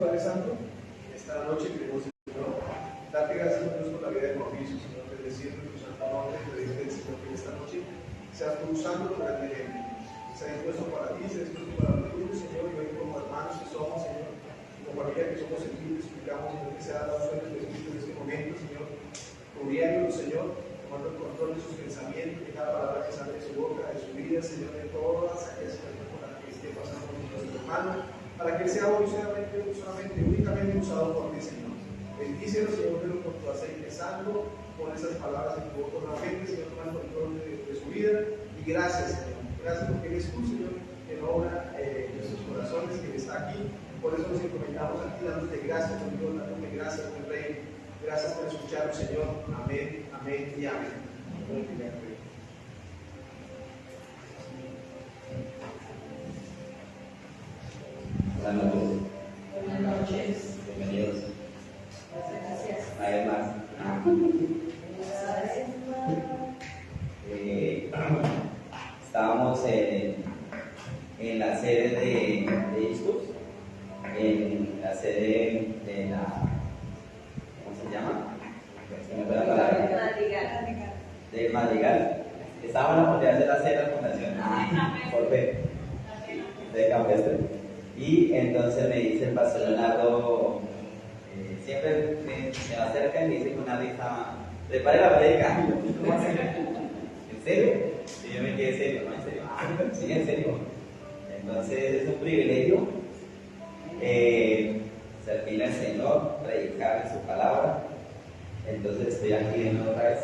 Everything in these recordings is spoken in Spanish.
Padre Santo, esta noche queremos, Señor, darte gracias a Dios por la vida de Mauricio, Señor, bendecir tu santo nombre, pedirte, Señor, que esta noche seas tú usando grandemente, sea dispuesto para ti, sea dispuesto para los tuyos, Señor, y hoy como hermanos que somos, Señor, y como familia que somos en ti, te suplicamos, Señor, que sea dado suerte de Espíritu en este momento, Señor, cubriéndolo, Señor, tomando el control de sus pensamientos, de cada palabra que sale de su boca, de su vida, Señor, de todas aquellas cosas por las que esté pasando con nuestro hermano, para que él sea hoy solamente, únicamente usado por ti, Señor. Bendícelo, Señor, pero por tu aceite santo, con esas palabras en tu boca nuevamente, Señor, toma el control de su vida. Y gracias, Señor. Gracias porque eres tú, Señor, que obra en nuestros corazones, que está aquí. Por eso nos encomendamos a ti, dándote gracias, por Dios, dándote gracias, por el Rey. Gracias por escucharnos, Señor. Amén, amén y amén. Buenas noches. Buenas noches. Bienvenidos. Gracias. Una vez más. Estábamos en la sede de Iscus, en la sede de la, ¿cómo se llama? Se me fue la palabra. De Madrigal. Estábamos en la oportunidad de hacer la fundación por fe de Campestre. Y entonces me dice el pastor Leonardo, siempre me acerca y me dice con una risa, prepare la predica. ¿Cómo así? ¿En serio? Y yo me quedé serio, ¿no? ¿En serio? Sí, en serio. Entonces es un privilegio servirle al Señor, predicar su palabra. Entonces estoy aquí de nuevo otra vez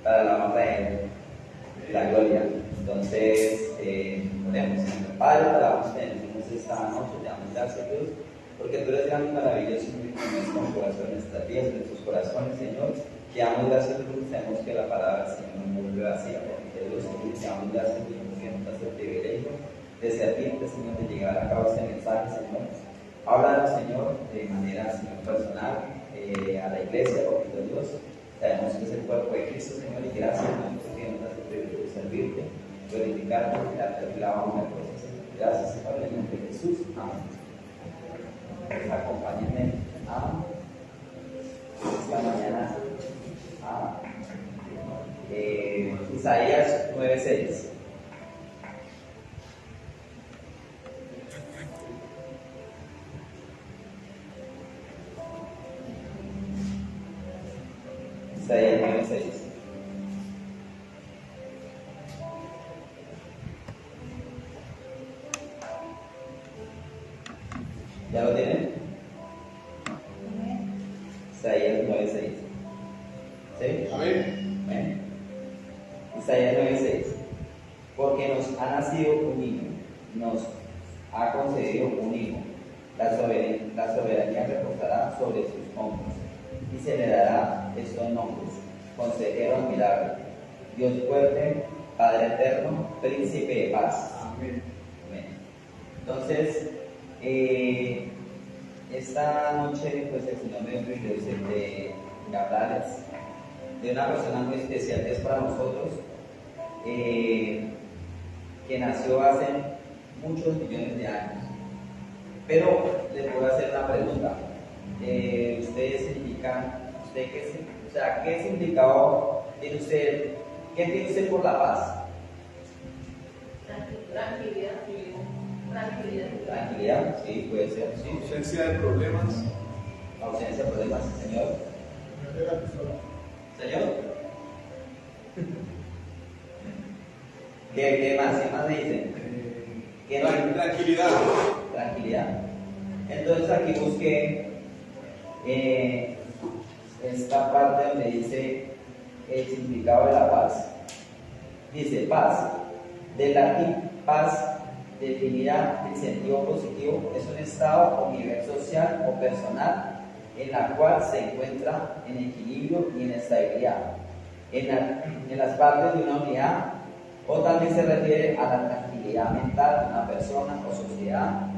para la honra de la gloria. Entonces, oremos, Señor Padre, alabamos, bendecimos esta noche, te damos gracias, Dios, porque tú eres grande y maravilloso en nuestro corazón, en nuestras vidas, en nuestros corazones, Señor. Te damos gracias porque sabemos que la palabra, Señor, no vuelve vacía, porque Dios, te damos gracias, Dios, porque nos das el privilegio de servirte, Señor, de llevar a cabo este mensaje, Señor. Háblanos, Señor, de manera, Señor, personal, a la iglesia, porque Dios, sabemos que es el cuerpo de Cristo, Señor, y gracias, Señor, porque nos das el privilegio de servirte, glorificarte y darte la honra por eso, Señor. Gracias, Señor, en el nombre de Jesús. Amén. Acompáñenme a esta mañana a Isaías 9:6. Isaías 9:6. ¿Ya lo tienen? Isaías 9:6. ¿Sí? Amén. Amén. Isaías 9:6. Porque nos ha nacido un niño, nos ha concedido un hijo. La soberanía reposará sobre sus hombros y se le dará estos nombres: Consejero admirable, Dios fuerte, Padre eterno, Príncipe de paz. Amén. Amén. Entonces, esta noche, pues el Señor me dio de hablarles de una persona muy especial que es para nosotros, que nació hace muchos millones de años. Pero le puedo hacer una pregunta. ¿Qué significado tiene usted? ¿Qué tiene usted por la paz? Tranquilidad, sí, puede ser, sí. Ausencia de problemas. Ausencia de problemas, Señor. Señor. ¿Qué más? ¿Qué más me dicen? Tranquilidad. Tranquilidad. Entonces aquí busqué esta parte donde dice el significado de la paz. Dice paz. Del latín paz, definida en sentido positivo, es un estado o nivel social o personal en la cual se encuentra en equilibrio y en estabilidad en las partes de una unidad, o también se refiere a la tranquilidad mental de una persona o sociedad,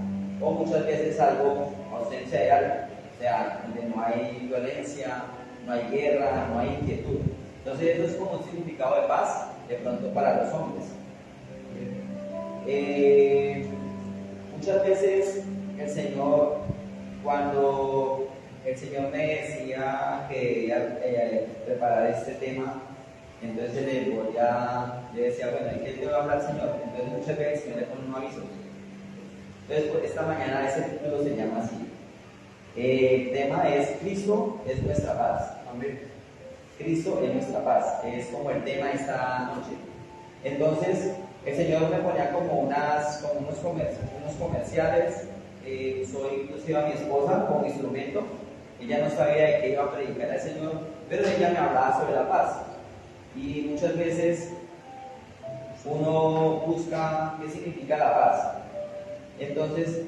o muchas veces algo, ausencia de algo, o sea, donde no hay violencia, no hay guerra, no hay inquietud. Entonces eso es como un significado de paz de pronto para los hombres. Muchas veces el Señor cuando el Señor me decía que debía preparar este tema, entonces le decía, bueno, ¿y qué te va a hablar el Señor? Entonces muchas veces el Señor le pone un aviso. Entonces, pues, esta mañana ese título se llama así. El tema es Cristo es nuestra paz. Amén. Cristo es nuestra paz. Es como el tema de esta noche. Entonces, el Señor me ponía como unos comerciales. Yo inclusive a mi esposa como instrumento. Ella no sabía de qué iba a predicar el Señor, pero ella me hablaba sobre la paz. Y muchas veces uno busca qué significa la paz. Entonces,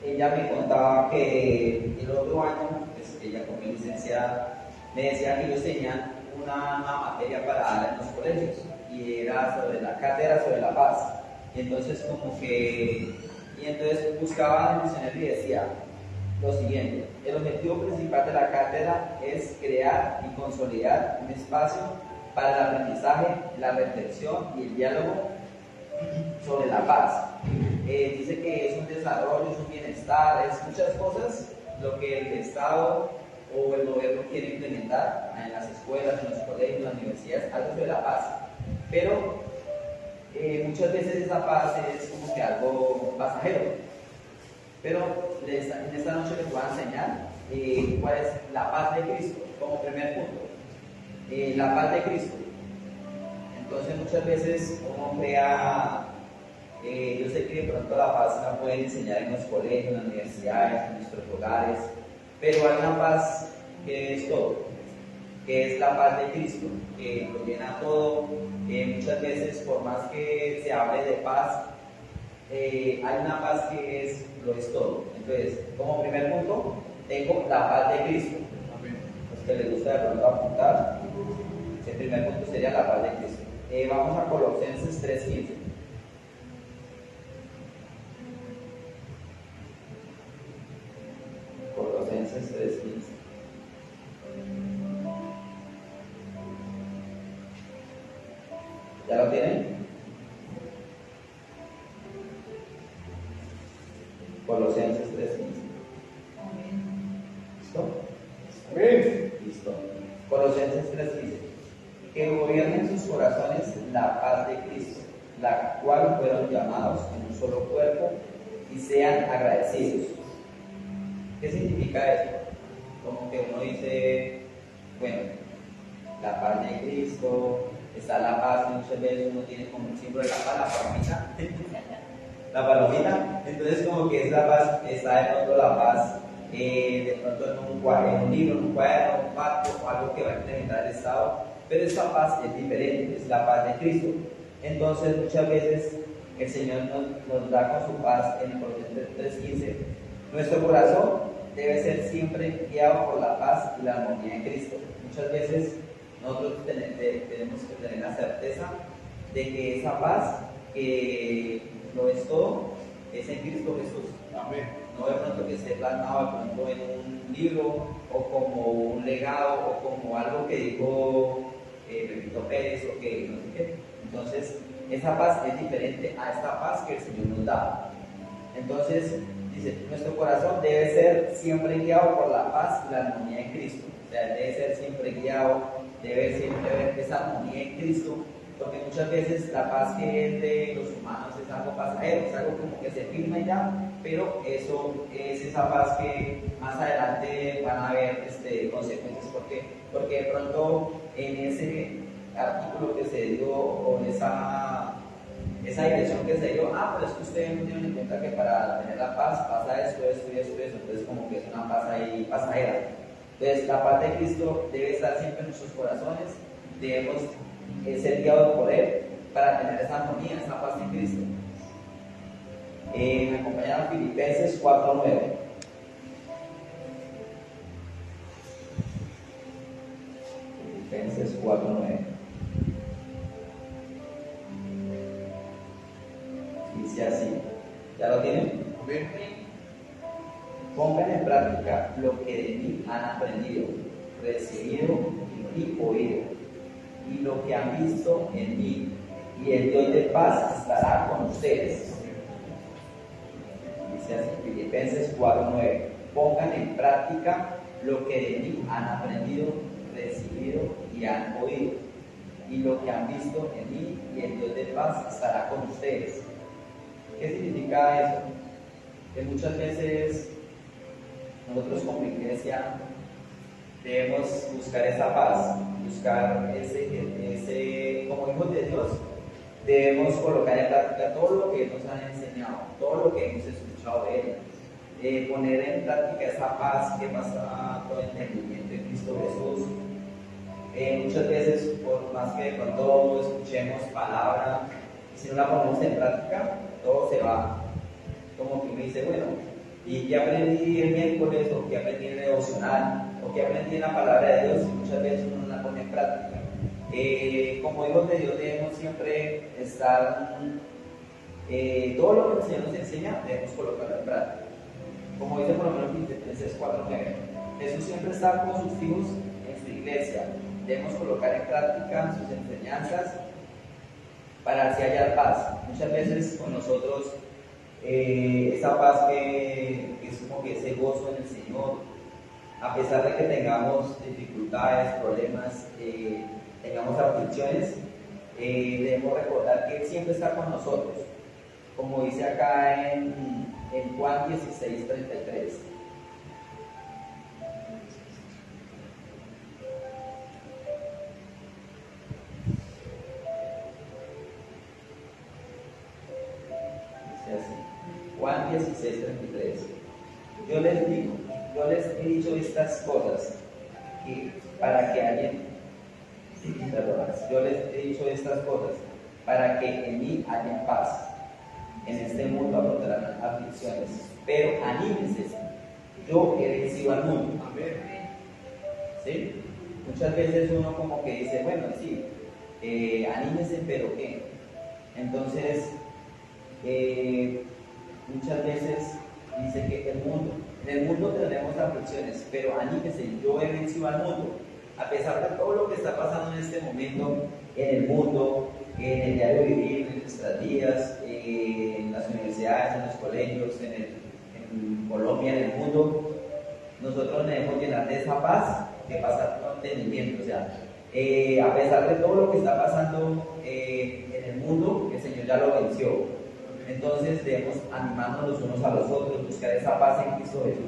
ella me contaba que el otro año, pues ella como licenciada, me decía que ellos tenían una materia para dar en los colegios y era sobre la cátedra sobre la paz. Y entonces buscaban el diccionario y decía lo siguiente: el objetivo principal de la cátedra es crear y consolidar un espacio para el aprendizaje, la reflexión y el diálogo sobre la paz. Dice que es un desarrollo, es un bienestar, es muchas cosas lo que el Estado o el gobierno quiere implementar en las escuelas, en los colegios, en las universidades, algo sobre la paz. Pero muchas veces esa paz es como que algo pasajero. Pero en esta noche les voy a enseñar cuál es la paz de Cristo como primer punto. La paz de Cristo. Entonces muchas veces uno crea, yo sé que de pronto la paz la pueden enseñar en los colegios, en las universidades, en nuestros hogares, pero hay una paz que es todo, que es la paz de Cristo, que lo llena todo. Muchas veces, por más que se hable de paz, hay una paz que lo es todo. Entonces, como primer punto, tengo la paz de Cristo. Los que les gusta de pronto apuntar, el primer punto sería la paz de Cristo. Vamos a Colosenses 3:15. Colosenses 3:15. ¿Ya lo tienen? Colosenses 3:15. ¿Listo? Amén. Listo. Colosenses 3:15. Que gobierne en sus corazones la paz de Cristo, la cual fueron llamados en un solo cuerpo, y sean agradecidos. ¿Qué significa eso? Como que uno dice, bueno, la paz de Cristo, está la paz, muchas veces uno tiene como un símbolo de la paz, la palomita, la palomita, entonces como que esa paz está de pronto la paz, de pronto en un libro, en un cuaderno, un pacto, o algo que va a implementar el Estado, pero esa paz es diferente, es la paz de Cristo. Entonces muchas veces el Señor nos da con su paz en el Colosenses 3:15. Nuestro corazón debe ser siempre guiado por la paz y la armonía de Cristo. Muchas veces nosotros tenemos que tener la certeza de que esa paz, que lo es todo, es en Cristo Jesús. Amén. No de pronto que esté plasmado de pronto en un libro, o como un legado, o como algo que dijo Pepito Pérez, o que no sé qué. Entonces, esa paz es diferente a esta paz que el Señor nos da. Entonces, dice, nuestro corazón debe ser siempre guiado por la paz y la armonía de Cristo. O sea, debe ser siempre guiado, debe siempre haber esa armonía en Cristo, porque muchas veces la paz que es de los humanos es algo pasajero, es algo como que se firma ya, pero eso es esa paz que más adelante van a haber consecuencias. ¿Por qué? Porque de pronto en ese artículo que se dio, o esa dirección que se dio, pero es que ustedes no tienen en cuenta que para tener la paz pasa esto, entonces como que es una paz ahí pasajera. Entonces la paz de Cristo debe estar siempre en nuestros corazones, debemos ser guiados por Él para tener esa armonía, esa paz en Cristo. Me acompañaron Filipenses 4:9. Filipenses 4:9. Dice así, ¿ya lo tienen? Amén. Pongan en práctica lo que de mí han aprendido, recibido y oído, y lo que han visto en mí, y el Dios de paz estará con ustedes. Dice así, Filipenses 4:9. pongan en práctica lo que de mí han aprendido, recibido y han oído, y lo que han visto en mí, y el Dios de paz estará con ustedes. ¿Qué significa eso? Que muchas veces nosotros como iglesia debemos buscar esa paz, buscar como hijos de Dios, debemos colocar en práctica todo lo que nos han enseñado, todo lo que hemos escuchado de Él, poner en práctica esa paz que pasa todo entendimiento en Cristo Jesús. Muchas veces, por más que de pronto escuchemos palabra, si no la ponemos en práctica, todo se va. Como que me dice, bueno, ¿y qué aprendí el miércoles? ¿O qué aprendí en el devocional? ¿O qué aprendí en la palabra de Dios? Y muchas veces uno no la pone en práctica. Como hijos de Dios debemos siempre estar, todo lo que el Señor nos enseña, debemos colocarlo en práctica. Como dice por lo menos Filipenses 4:9, Jesús siempre está con sus hijos en su iglesia. Debemos colocar en práctica sus enseñanzas para así hallar paz. Muchas veces con nosotros, esa paz que es como que ese gozo en el Señor, a pesar de que tengamos dificultades, problemas, tengamos aflicciones, debemos recordar que Él siempre está con nosotros, como dice acá en Juan 16:33. Dice así, Juan 16:33. Yo les he dicho estas cosas para que yo les he dicho estas cosas para que en mí haya paz. En este mundo afrontarán aflicciones, pero anímense, yo he vencido al mundo. Amén. ¿Sí? Muchas veces uno como que dice, bueno, sí, anímense, pero ¿qué? Entonces, muchas veces dice que en el mundo tendremos aflicciones, pero anímense, yo he vencido al mundo. A pesar de todo lo que está pasando en este momento en el mundo, en el diario vivir, en nuestras vidas, en las universidades, en los colegios, en Colombia, en el mundo, nosotros debemos llenar de esa paz que pasa con entendimiento. O sea, a pesar de todo lo que está pasando en el mundo, el Señor ya lo venció. Entonces debemos animarnos los unos a los otros, buscar esa paz en Cristo Jesús.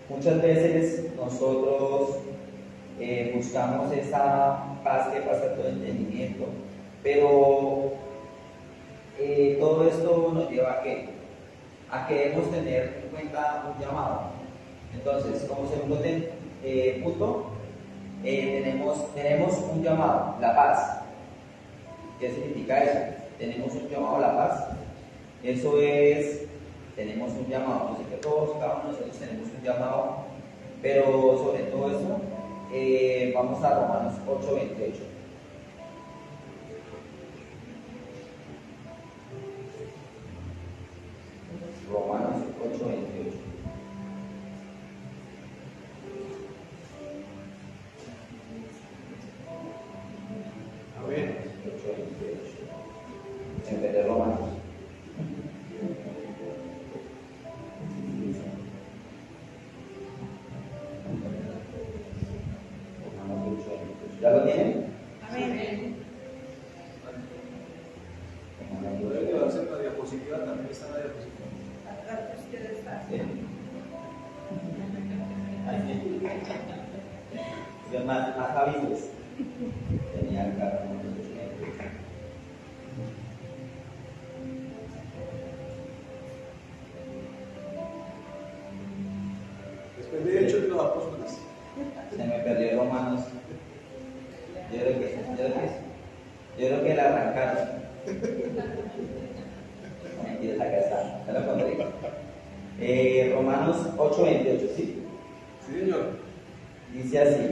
Muchas veces nosotros buscamos esa paz que pasa todo entendimiento, pero todo esto nos lleva a qué? A que debemos tener en cuenta un llamado. Entonces, como segundo punto, tenemos un llamado, la paz. ¿Qué significa eso? Tenemos un llamado a la paz. Eso es, tenemos un llamado. Yo sé que todos, cada uno de nosotros tenemos un llamado, pero sobre todo eso, vamos a Romanos 8:28. Romanos 8:28. Amén. 8:28. En vez de Romanos. ¿Ya lo tienen? Amén. Puede llevarse la diapositiva, también está la diapositiva. Atrás de ustedes está. Sí. Son más avisos. Tenía el carro. Después de Hechos de los Apóstoles. Se me perdió Romanos. Yo creo que la arrancaron. No mentiras, acá está. Ya lo pondré. Romanos 8:28, ¿sí? Sí, señor. Dice así.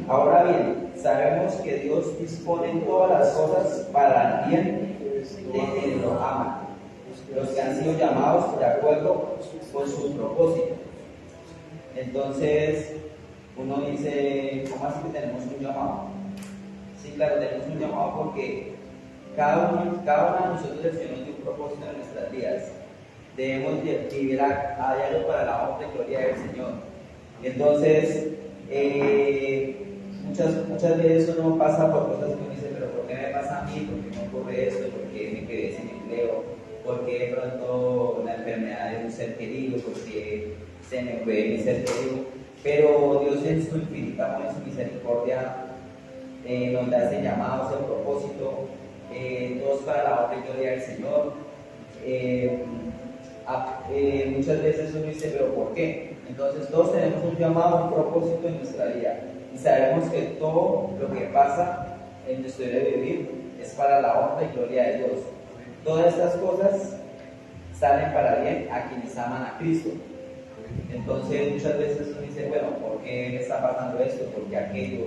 Ahora bien, sabemos que Dios dispone todas las cosas para el bien de quienes lo aman, los que han sido llamados de acuerdo con su propósito. Entonces, Uno dice, ¿cómo así que tenemos un llamado? Sí, claro, tenemos un llamado porque cada uno de nosotros el Señor nos dio un propósito en nuestras vidas. Debemos vivir a diario para la honra y gloria del Señor. Entonces, muchas veces uno pasa por cosas que uno dice, pero ¿por qué me pasa a mí? ¿Por qué me ocurre esto? ¿Por qué me quedé sin empleo? ¿Por qué de pronto la enfermedad de un ser querido? ¿Por qué se me fue mi ser querido? Pero Dios en su infinita amor y su misericordia nos da ese llamado, ese propósito, todos para la honra y gloria del Señor. Muchas veces uno dice, ¿pero por qué? Entonces todos tenemos un llamado, un propósito en nuestra vida y sabemos que todo lo que pasa en nuestro día de vivir es para la honra y gloria de Dios. Todas estas cosas salen para bien a quienes aman a Cristo. Entonces muchas veces uno dice, bueno, ¿por qué me está pasando esto? ¿Por qué aquello?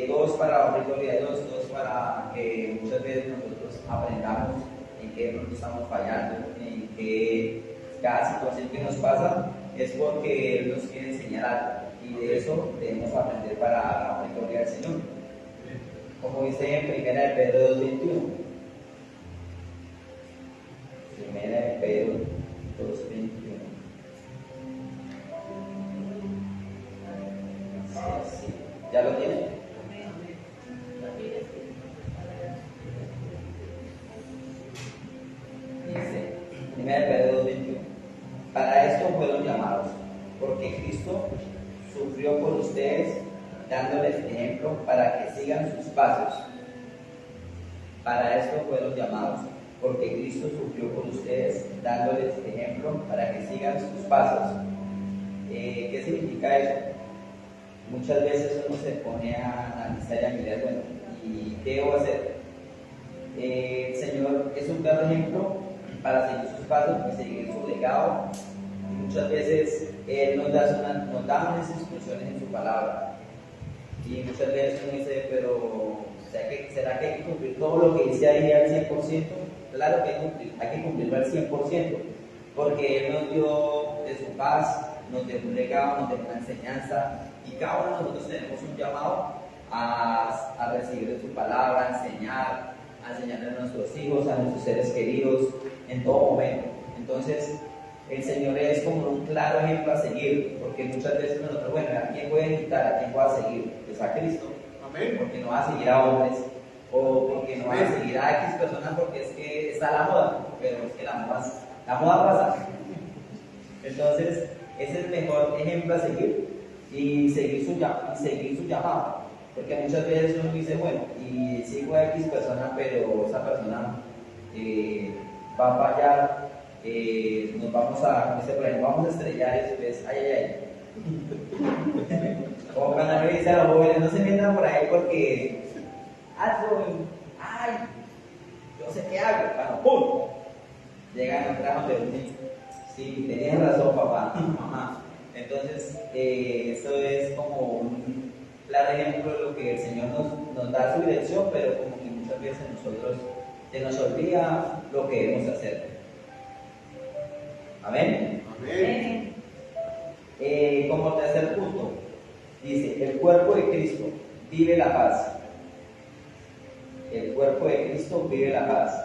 Todo es para la honra y gloria de Dios, todo es para que muchas veces nosotros aprendamos en qué de pronto estamos fallando, en que cada situación que nos pasa es porque Él nos quiere enseñar algo y de eso debemos aprender para la honra y gloria del Señor. Como dice en 1 Pedro 2:21. 1 Pedro 2:21. Sí. ¿Ya lo tiene? Dice, 1 Pedro 2:21. Para esto fueron llamados, porque Cristo sufrió por ustedes, dándoles ejemplo para que sigan sus pasos. Para esto fueron llamados, porque Cristo sufrió por ustedes, dándoles ejemplo para que sigan sus pasos. ¿Qué significa eso? Muchas veces uno se pone a analizar y a mirar, bueno, ¿y qué debo hacer? El Señor es un claro ejemplo para seguir sus pasos y seguir su legado. Y muchas veces Él nos da unas instrucciones en su palabra. Y muchas veces uno dice, pero ¿será que hay que cumplir todo lo que dice ahí al 100%? Claro que hay que cumplirlo al 100%, porque Él nos dio de su paz, nos dejó un legado, nos dejó una enseñanza, y cada uno de nosotros tenemos un llamado a recibir de su palabra, a enseñarle a nuestros hijos, a nuestros seres queridos, en todo momento. Entonces, el Señor es como un claro ejemplo a seguir, porque muchas veces nosotros, bueno, ¿a quién voy a imitar? ¿A quién voy a seguir? Pues a Cristo. Amén. Porque no va a seguir a hombres, o porque no va a seguir a X personas porque es que está la moda, pero es que la moda pasa. Entonces, ese es el mejor ejemplo a seguir y seguir su llamado. Porque muchas veces uno dice, bueno, y sigo a X persona, pero esa persona va a fallar, nos vamos a estrellar y después, ay. Como cuando me dicen a los jóvenes, no se metan por ahí porque hazlo, ay, yo sé qué hago, bueno, ¡pum! Llegan a trabajo de un niño. Sí, tenías razón, papá, mamá. Entonces, eso es como un claro ejemplo de lo que el Señor nos da su dirección, pero como que muchas veces nosotros se nos olvida lo que debemos hacer. Amén. Amén. Como tercer punto, dice, el cuerpo de Cristo vive la paz. El cuerpo de Cristo vive la paz.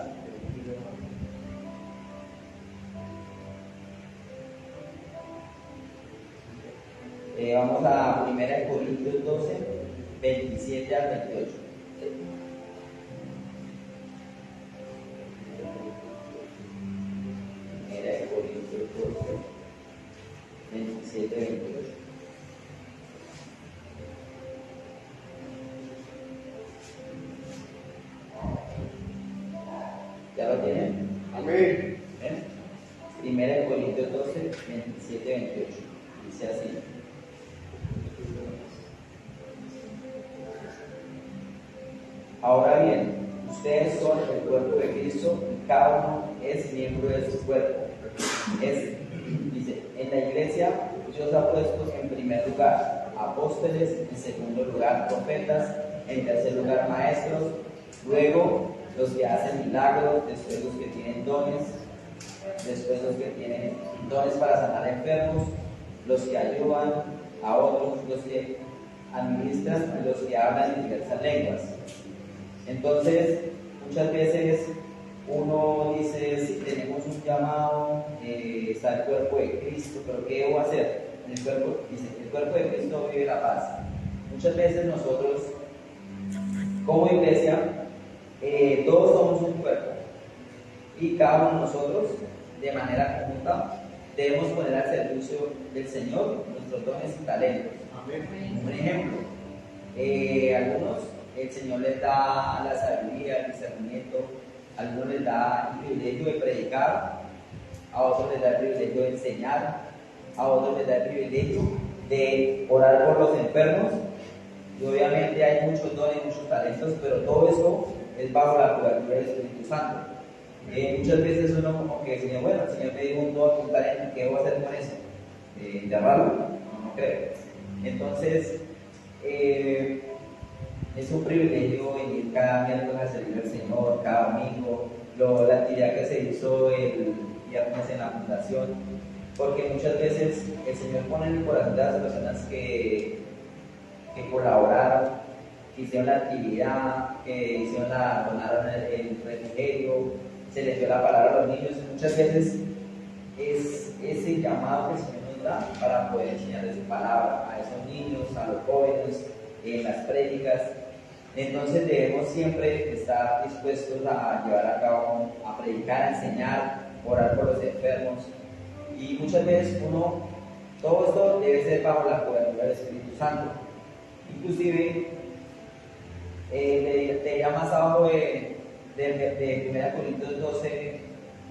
Vamos a 1 Corintios 12, 27 al 28. 1 Corintios 12, 27 al 28. ¿Ya lo tienen? Amén. 1 Corintios 12, 27 al 28. Dice así. Ahora bien, ustedes son el cuerpo de Cristo y cada uno es miembro de su cuerpo. Dice, en la iglesia Dios ha puesto en primer lugar apóstoles, en segundo lugar profetas, en tercer lugar maestros, luego los que hacen milagros, después los que tienen dones, después los que tienen dones para sanar enfermos, los que ayudan, a otros los que administran y los que hablan en diversas lenguas. Entonces, muchas veces uno dice, si tenemos un llamado, está el cuerpo de Cristo, pero ¿qué debo hacer? En el cuerpo, dice, el cuerpo de Cristo vive la paz. Muchas veces nosotros, como iglesia, todos somos un cuerpo y cada uno de nosotros, de manera conjunta, debemos poner al servicio del Señor nuestros dones y talentos. Amén. Un ejemplo, algunos el Señor les da la sabiduría, el discernimiento, a algunos les da el privilegio de predicar, a otros les da el privilegio de enseñar, a otros les da el privilegio de orar por los enfermos, y obviamente hay muchos dones, muchos talentos, pero todo eso es bajo la cobertura del Espíritu Santo. Muchas veces uno como que dice, bueno, el Señor me dio un don, un talento, ¿qué voy a hacer con eso? ¿Enterrarlo? No creo. Entonces, es un privilegio venir cada miércoles a servir al Señor, cada domingo, la actividad que se hizo el viernes en la fundación, porque muchas veces el Señor pone en el corazón de las personas que colaboraron, que hicieron la actividad, que donaron el refrigerio, se les dio la palabra a los niños. Muchas veces es ese llamado que el Señor nos da para poder enseñarles su palabra a esos niños, a los jóvenes, en las prédicas. Entonces debemos siempre estar dispuestos a llevar a cabo, a predicar, a enseñar, orar por los enfermos. Y muchas veces todo esto debe ser bajo la cobertura del Espíritu Santo. Inclusive, leía más abajo de 1 Corintios 12,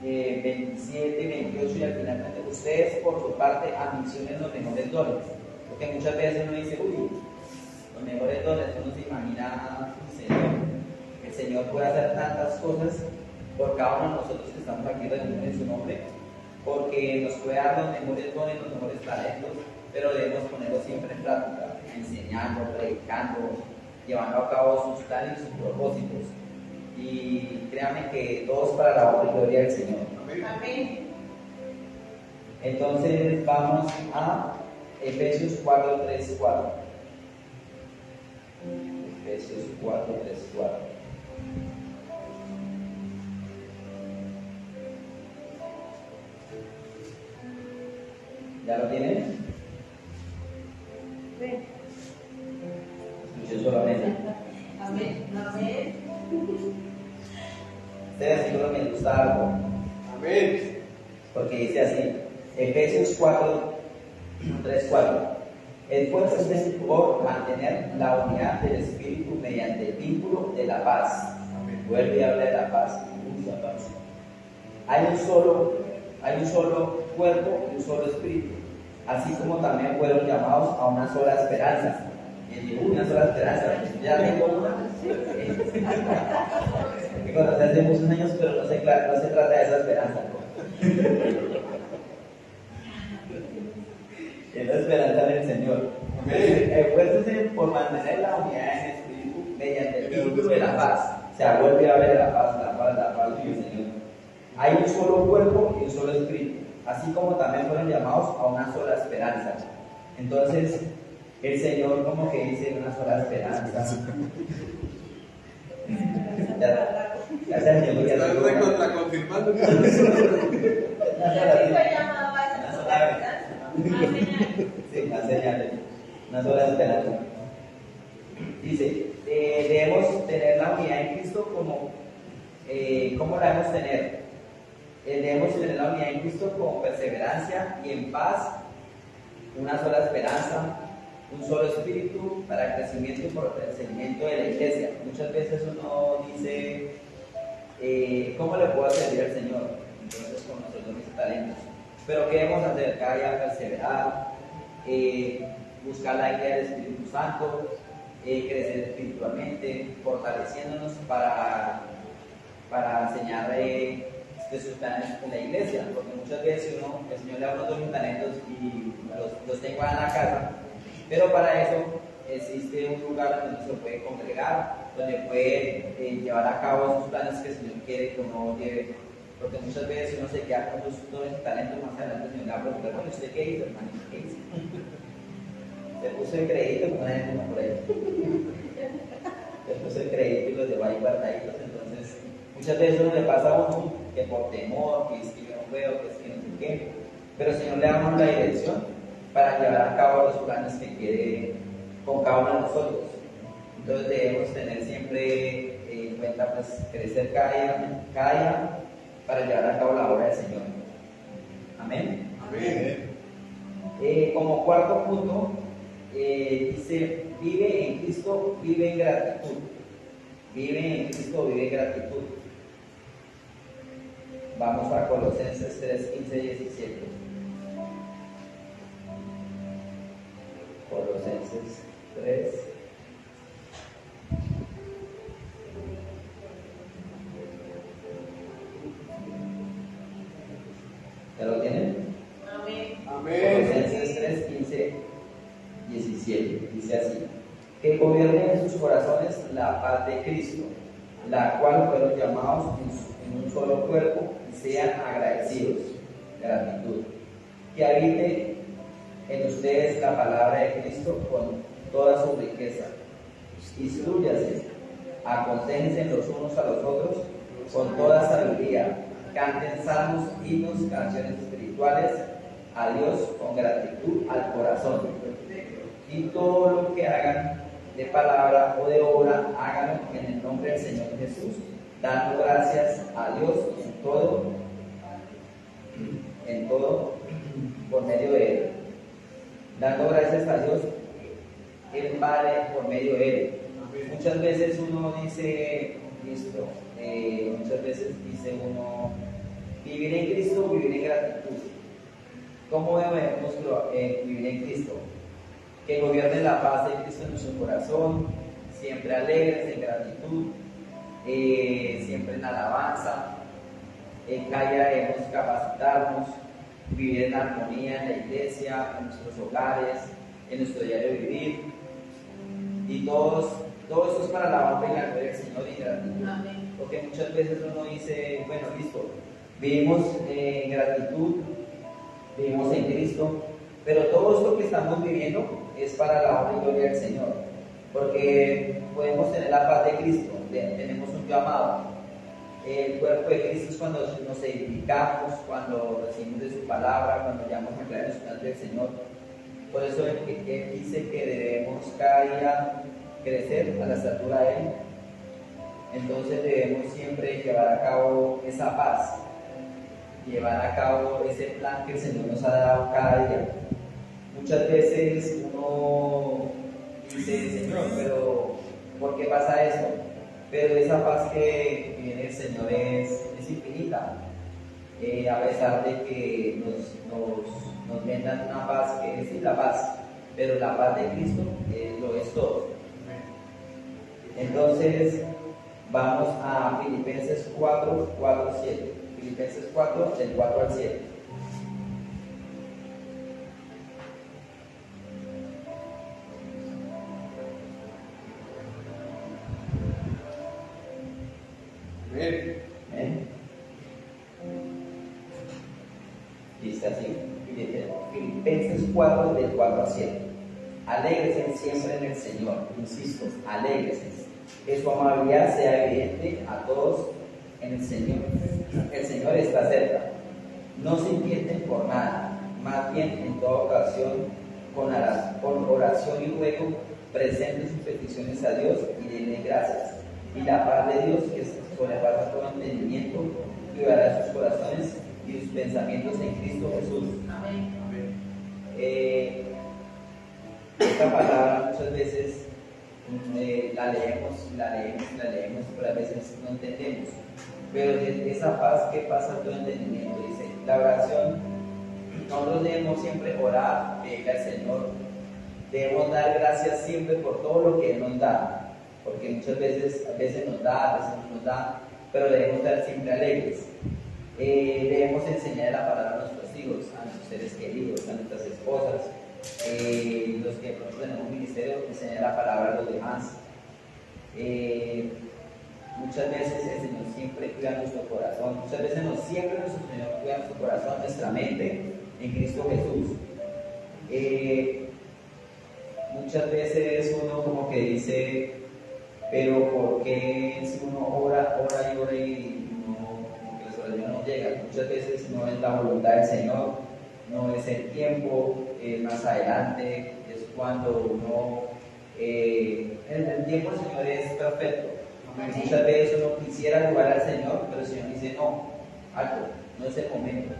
27 y 28, y al final, ustedes por su parte ambicionen los mejores dones. Porque muchas veces uno dice, los mejores dones, uno se imagina, el Señor puede hacer tantas cosas por cada uno de nosotros que estamos aquí reunidos en su nombre, porque nos puede dar los mejores dones, los mejores talentos, pero debemos ponerlos siempre en práctica, enseñando, predicando, llevando a cabo sus planes y sus propósitos. Y créanme que todos para la honra y gloria del Señor. Amén. Entonces vamos a Efesios 4, 3, 4. Efesios 4, 3, 4. ¿Ya lo tienen? Sí. Escuchen solamente. Amén. Amén. Este versículo me gusta algo, Amén. porque dice así, Efesios 4, 3, 4. Esfuércense por mantener la unidad del Espíritu mediante el vínculo de la paz. Vuelve a hablar de la paz. Hay un solo cuerpo y un solo espíritu, así como también fueron llamados a una sola esperanza. Y digo, una sola esperanza, ya tengo una. Que conocí hace muchos años, pero no se trata de esa esperanza. Es la esperanza del Señor. Esfuércense por mantener la unidad en el espíritu mediante el vínculo de la paz. O sea, vuelve a ver la paz del Señor. Hay un solo cuerpo y un solo espíritu, así como también fueron llamados a una sola esperanza. Entonces, el Señor como que dice una sola esperanza. Ya se llegó, ya Está se recontraconfirmando que sí, una señal, una sola esperanza. Dice, debemos tener la unidad en Cristo ¿cómo la debemos tener? Debemos tener la unidad en Cristo con perseverancia y en paz, una sola esperanza, un solo espíritu para el crecimiento y fortalecimiento de la iglesia. Muchas veces uno dice, ¿cómo le puedo servir al Señor? Entonces, con nuestros dones y talentos. Pero ¿qué debemos hacer? Cada día perseverar, buscar la guía del Espíritu Santo, crecer espiritualmente, fortaleciéndonos para enseñar de sus planes en la iglesia, porque muchas veces el Señor le da unos dones y talentos y los tengo en la casa, pero para eso existe un lugar donde uno se puede congregar, donde puede llevar a cabo esos planes que el Señor quiere que uno lleve, porque muchas veces uno se queda con sus dones y talentos, más adelante el Señor le va a preguntar, bueno, ¿usted qué hizo, hermano? ¿Qué hizo? Le puso el crédito como una gente por ahí. Le puso el crédito y los dejó ahí guardaditos. Entonces, muchas veces uno le pasa a uno que por temor, que es que yo no puedo, que es que no sé qué. Pero el Señor le da la dirección para llevar a cabo los planes que quiere con cada uno de nosotros. Entonces debemos tener siempre en cuenta pues crecer cada día para llevar a cabo la obra del Señor. Amén. Amén. Como cuarto punto, dice, vive en Cristo, vive en gratitud. Vive en Cristo, vive en gratitud. Vamos a Colosenses 3, 15 y 17. Colosenses 3. ¿Ya lo tienen? Amén. Amén. Colosenses 3, 15, 17. Dice así: que gobierne en sus corazones la paz de Cristo, la cual fueron llamados en un solo cuerpo, y sean agradecidos. Gratitud. Que habite en ustedes la palabra de Cristo con toda su riqueza. Instrúyase, aconséjense los unos a los otros con toda sabiduría. Canten salmos, himnos, canciones espirituales a Dios con gratitud al corazón. Y todo lo que hagan de palabra o de obra, háganlo en el nombre del Señor Jesús, dando gracias a Dios en todo, por medio de Él. Dando gracias a Dios, el Padre, por medio de Él. Muchas veces uno dice, listo, muchas veces dice uno, vivir en Cristo, vivir en gratitud. ¿Cómo debemos vivir en Cristo? Que gobierne la paz de Cristo en nuestro corazón, siempre alegres, en gratitud, siempre en alabanza. En cada día debemos capacitarnos, vivir en armonía en la iglesia, en nuestros hogares, en nuestro diario vivir. Y todo eso es para la honra y la gloria del Señor y gratitud. Amén. Porque muchas veces uno dice, bueno, listo, vivimos en gratitud, vivimos en Cristo, pero todo esto que estamos viviendo es para la honra y gloria del Señor. Porque podemos tener la paz de Cristo, tenemos un llamado. El cuerpo de Cristo es cuando nos edificamos, cuando recibimos de su palabra, cuando llamamos a creer en los planes del Señor. Por eso él dice que debemos cada día crecer a la estatura de Él. Entonces debemos siempre llevar a cabo esa paz, llevar a cabo ese plan que el Señor nos ha dado cada día. Muchas veces uno dice, Señor, pero ¿por qué pasa eso? Pero esa paz que viene el Señor es infinita. A pesar de que nos vendan una paz que es la paz, pero la paz de Cristo lo es todo. Entonces, vamos a Filipenses 4, 4, 7. Filipenses 4, del 4 al 7. Amén. Amén. Dice así, Filipenses 4, del 4 al 7. Alégresen siempre en el Señor, insisto, alégresen. Que su amabilidad sea evidente a todos en el Señor. El Señor está cerca. No se inquieten por nada, más bien en toda ocasión, con oración y ruego, presenten sus peticiones a Dios y denle gracias. Y la paz de Dios, que sobrepasa todo entendimiento, cuidará sus corazones y sus pensamientos en Cristo Jesús. Amén. Esta palabra muchas veces la leemos, pero a veces no entendemos. Pero esa paz que pasa todo entendimiento, dice, la oración, nosotros debemos siempre orar, pedirle al Señor, debemos dar gracias siempre por todo lo que Él nos da, porque muchas veces, a veces nos da, a veces no nos da, pero debemos estar siempre alegres. Debemos enseñar la palabra a nuestros hijos, a nuestros seres queridos, a nuestras esposas, los que pronto tenemos un ministerio, enseñar la palabra a los demás. Muchas veces el Señor siempre cuida nuestro corazón, muchas veces siempre nuestro Señor cuida nuestro corazón, nuestra mente en Cristo Jesús. muchas veces uno como que dice, pero ¿por qué si uno ora y ora y no, como que las oraciones no llegan? Muchas veces no es la voluntad del Señor, no es el tiempo, más adelante es cuando uno, el tiempo del Señor es perfecto. Muchas veces uno quisiera jugar al Señor, pero el Señor dice, no, alto, no es el momento.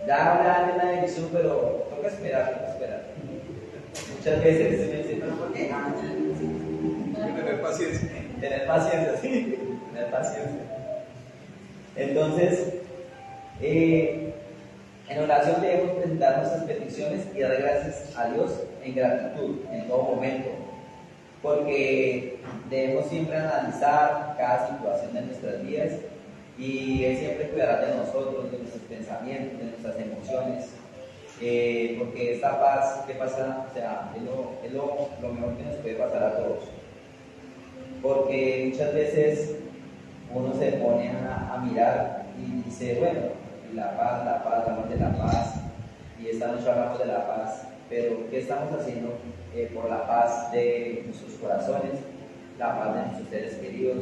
Ya habla de la bendición, pero toca esperar. Muchas veces el Señor dice, pero ¿por qué? Tener paciencia. Tener paciencia, sí, tener paciencia. Entonces, en oración debemos presentar nuestras peticiones y dar gracias a Dios en gratitud, en todo momento, porque debemos siempre analizar cada situación de nuestras vidas y Él siempre cuidará de nosotros, de nuestros pensamientos, de nuestras emociones, porque esta paz que pasa, o sea, es lo mejor que nos puede pasar a todos, porque muchas veces uno se pone a mirar y dice, bueno, la paz, hablamos de la paz, y esta noche hablamos de la paz, pero ¿qué estamos haciendo por la paz de nuestros corazones, la paz de nuestros seres queridos,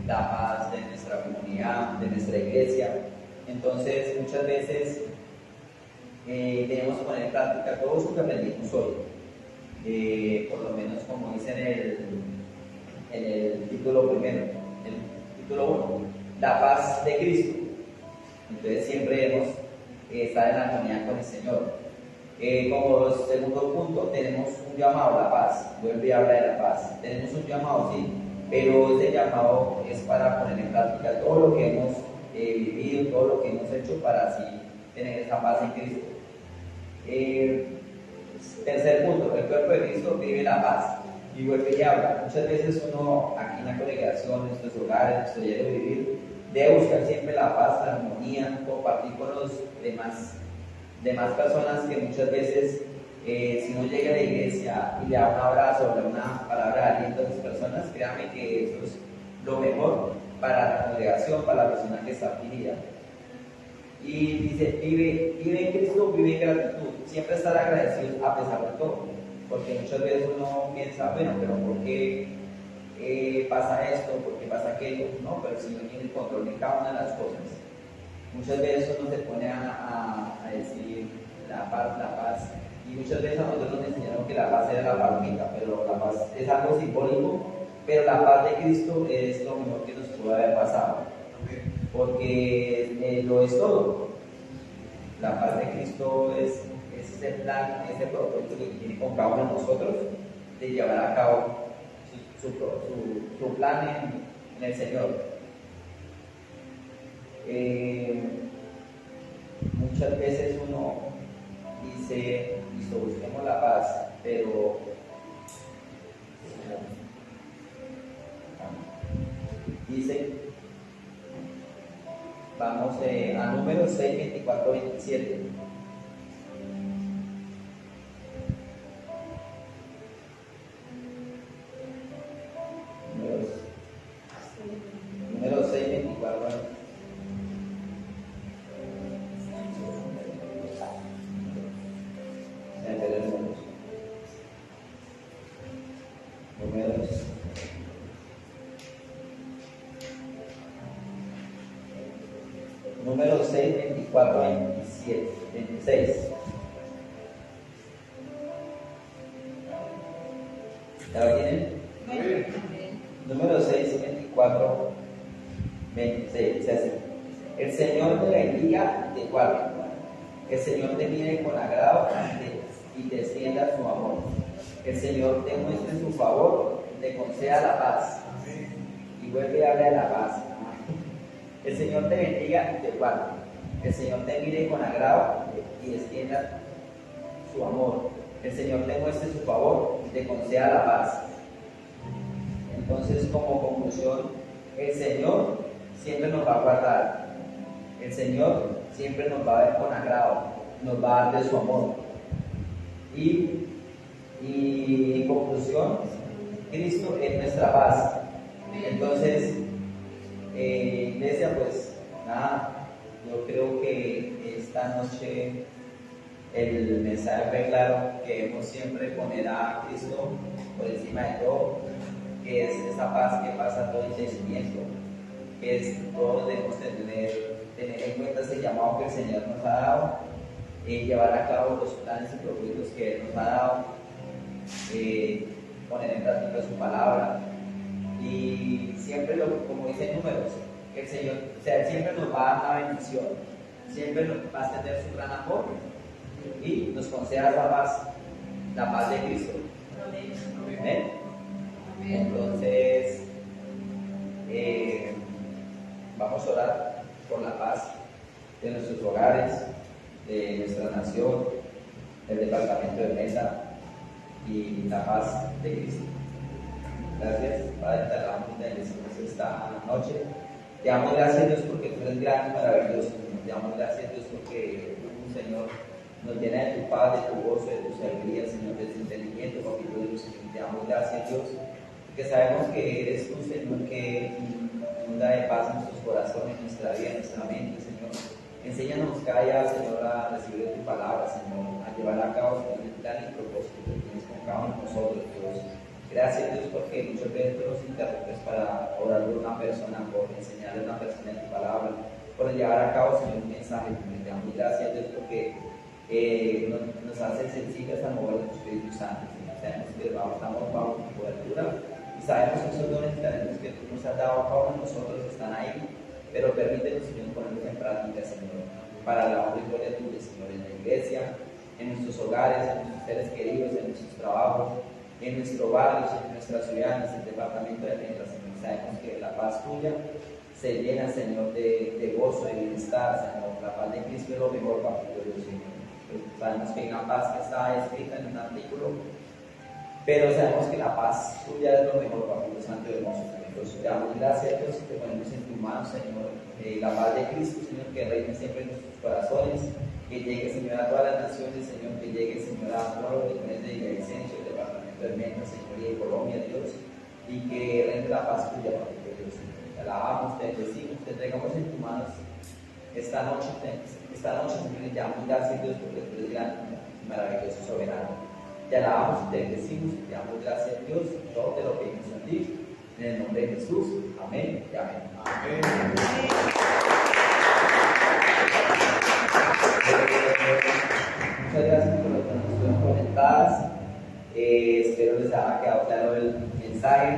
la paz de nuestra comunidad, de nuestra iglesia? Entonces, muchas veces debemos poner en práctica todo esto que aprendimos hoy, por lo menos como dice en el título primero, el título 1, la paz de Cristo. Entonces siempre debemos estar en armonía con el Señor. Como segundo punto, tenemos un llamado a la paz. Vuelve a hablar de la paz. Tenemos un llamado, sí, pero ese llamado es para poner en práctica todo lo que hemos vivido, todo lo que hemos hecho para así tener esa paz en Cristo. Tercer punto, el cuerpo de Cristo vive la paz. Y vuelve y habla. Muchas veces uno aquí en la congregación, en nuestros hogares, en nuestro diario vivir, debe buscar siempre la paz, la armonía, compartir con los demás personas que muchas veces, si uno llega a la iglesia y le da un abrazo o una palabra de aliento a esas personas, créanme que eso es lo mejor para la congregación, para la persona que está afligida. Y dice, vive en Cristo, vive en gratitud, siempre estar agradecidos a pesar de todo, porque muchas veces uno piensa, bueno, pero ¿por qué pasa esto? ¿Por qué pasa aquello? No, pero el Señor tiene el control de cada una de las cosas. Muchas veces uno se pone a decir la paz, y muchas veces a nosotros nos enseñaron que la paz era la palomita, pero la paz es algo simbólico, pero la paz de Cristo es lo mejor que nos pudo haber pasado, porque lo es todo. La paz de Cristo es ese plan, ese propósito que tiene con cada uno de nosotros de llevar a cabo su plan en el Señor. Muchas veces uno dice, listo, busquemos la paz, pero dice, vamos a Números 6, 24, 27. Número 6, 24. Número 6, 24, 27, 26. ¿Ya lo tienen? Número 6, 24, 26. Dice así: el Señor te bendiga y te guarde. El Señor te mire con agrado y te extienda su amor. El Señor te muestre su favor y te conceda la paz. Y vuelve a hablar de la paz. El Señor te bendiga y te guarde. El Señor te mire con agrado y extienda su amor. El Señor te muestre su favor y te conceda la paz. Entonces, como conclusión, el Señor siempre nos va a guardar. El Señor siempre nos va a ver con agrado, nos va a dar de su amor. Y en conclusión, Cristo es nuestra paz. Entonces, iglesia, pues nada, yo creo que esta noche el mensaje fue claro, que debemos siempre poner a Cristo por encima de todo, que es esa paz que pasa todo entendimiento, que es todos debemos tener en cuenta ese llamado que el Señor nos ha dado, llevar a cabo los planes y propósitos que Él nos ha dado, poner en práctica su palabra, y siempre, como dicen Números, que el Señor, o sea, Él siempre nos va a dar la bendición, siempre nos va a extender su gran amor y nos conceda la paz de Cristo. Amén. Entonces, vamos a orar por la paz de nuestros hogares, de nuestra nación, del departamento de Meta y la paz de Cristo. Gracias, Padre, te alabamos y te bendecimos esta noche. Te damos gracias, Dios, porque tú eres grande y maravilloso. Te damos gracias, Dios, porque tú, Señor, nos llena de tu paz, de tu gozo, de tu sabiduría, Señor, de tu entendimiento, papito Dios. Te damos gracias, Dios, porque sabemos que eres tú, Señor, que inunda de paz en nuestros corazones, en nuestra vida, en nuestra mente, Señor. Enséñanos cada día, Señor, a recibir tu palabra, Señor, a llevar a cabo el plan y propósito que tienes con cada uno de nosotros, Dios. Gracias, Dios, porque muchas veces tú nos interrumpes para orar por una persona, por enseñarle a una persona tu palabra, por llevar a cabo, Señor, un mensaje. Te damos gracias, Dios, porque nos hace sencillos a mover el Espíritu Santo. Señor. Sabemos que estamos bajo tu cobertura y sabemos que esos dones y talentos que tú nos has dado a cada uno de nosotros están ahí, pero permítenos, Señor, ponerlos en práctica, Señor, para la honra y gloria tuya, Señor, en la iglesia, en nuestros hogares, en nuestros seres queridos, en nuestros trabajos, en nuestro barrio, en nuestra ciudad, en nuestro departamento de Meta, Señor. Sabemos que la paz tuya se llena, Señor, de gozo, de bienestar, Señor. La paz de Cristo es lo mejor, papito Dios, Señor. Sabemos que hay una paz que está escrita en un artículo, pero sabemos que la paz tuya es lo mejor, papito Santo y hermoso, Señor. Entonces, te damos gracias, Dios, y te ponemos en tus manos, Señor, la paz de Cristo, Señor, que reine siempre en nuestros corazones, que llegue, Señor, a todas las naciones, Señor, que llegue, Señor, a todos los rincones de Villavicencio, el departamento de Meta, Señor, y de Colombia, Dios, y que reine la paz tuya, papito Dios, Señor. Te alabamos, te bendecimos, te entregamos en tus manos esta noche, Señor, y te damos gracias, Dios, porque tú eres grande, maravilloso, soberano. Te alabamos, te bendecimos, te damos gracias, Dios, todo te lo pedimos a ti, en el nombre de Jesús, amén y amén. Amén. Muchas gracias por las que nos estuvieron conectadas. Espero les haya quedado claro el mensaje.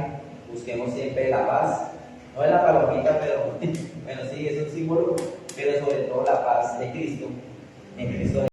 Busquemos siempre la paz, no de la palomita, pero bueno, sí, es un símbolo, pero sobre todo la paz de Cristo, en Cristo.